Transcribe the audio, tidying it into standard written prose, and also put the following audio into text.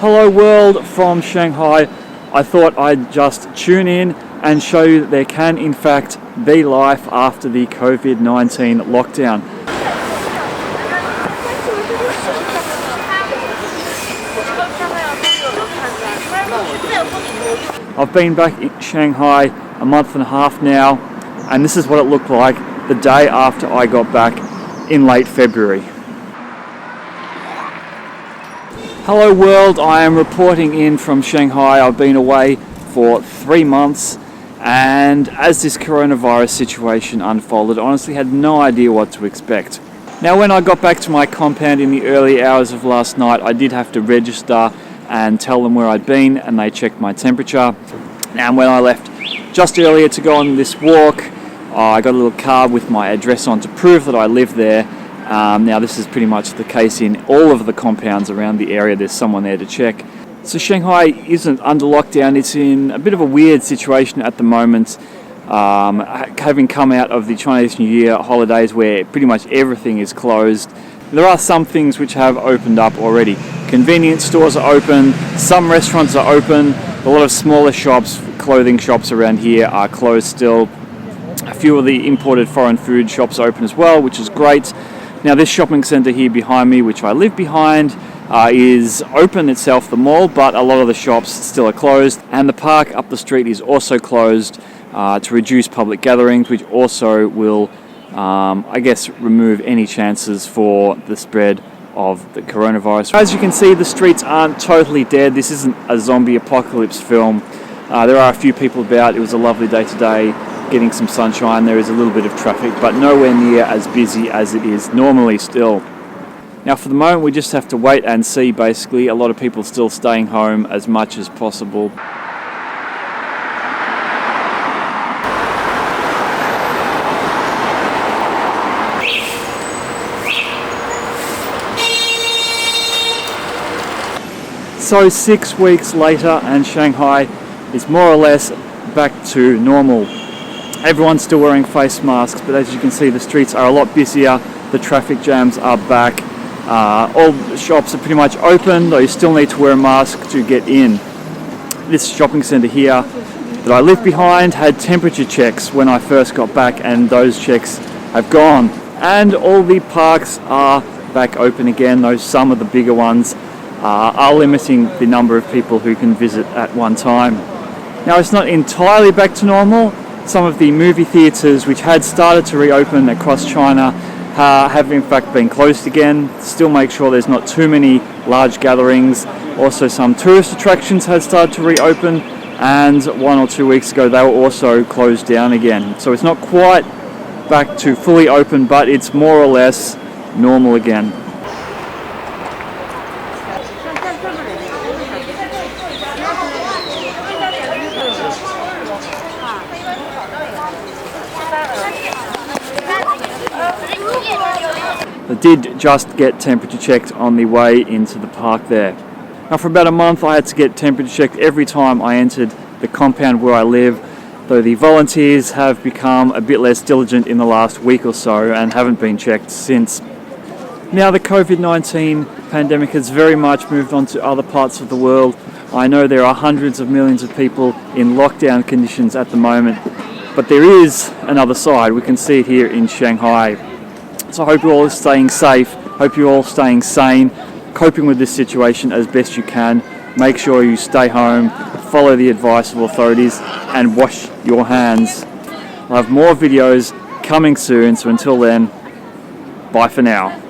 Hello world from Shanghai. I thought I'd just tune in and show you that there can in fact be life after the Covid-19 lockdown. I've been back in Shanghai a month and a half now, and this is what it looked like the day after I got back in late February. Hello world, I am reporting in from Shanghai. I've been away for 3 months, and as this coronavirus situation unfolded, I honestly had no idea what to expect. Now when I got back to my compound in the early hours of last night, I did have to register and tell them where I'd been, and they checked my temperature. And when I left just earlier to go on this walk, I got a little card with my address on to prove that I live there. Now this is pretty much the case in all of the compounds around the area. There's someone there to check. So Shanghai isn't under lockdown. It's in a bit of a weird situation at the moment, having come out of the Chinese New Year holidays where pretty much everything is closed. There are some things which have opened up already. Convenience stores are open, some restaurants are open, a lot of smaller shops, clothing shops around here are closed still. A few of the imported foreign food shops are open as well, which is great. Now this shopping centre here behind me, which I live behind, is open itself, the mall, but a lot of the shops still are closed, and the park up the street is also closed to reduce public gatherings, which also will, I guess, remove any chances for the spread of the coronavirus. As you can see, the streets aren't totally dead. This isn't a zombie apocalypse film. There are a few people about. It was a lovely day today, getting some sunshine. There is a little bit of traffic, but nowhere near as busy as it is normally still. Now for the moment we just have to wait and see basically. A lot of people still staying home as much as possible. So 6 weeks later and Shanghai is more or less back to normal. Everyone's still wearing face masks, but as you can see the streets are a lot busier, the traffic jams are back, all the shops are pretty much open, though you still need to wear a mask to get in. This shopping centre here that I live behind had temperature checks when I first got back, and those checks have gone. And all the parks are back open again, though some of the bigger ones are limiting the number of people who can visit at one time. Now it's not entirely back to normal. Some of the movie theatres which had started to reopen across China have in fact been closed again. Still make sure there's not too many large gatherings. Also some tourist attractions had started to reopen, and 1 or 2 weeks ago they were also closed down again. So it's not quite back to fully open, but it's more or less normal again. I did just get temperature checked on the way into the park there. Now for about a month I had to get temperature checked every time I entered the compound where I live, though the volunteers have become a bit less diligent in the last week or so and haven't been checked since. Now the Covid-19 pandemic has very much moved on to other parts of the world. I know there are hundreds of millions of people in lockdown conditions at the moment, but there is another side. We can see it here in Shanghai. So I hope you're all staying safe, hope you're all staying sane, coping with this situation as best you can. Make sure you stay home, follow the advice of authorities, and wash your hands. I'll have more videos coming soon, so until then, bye for now.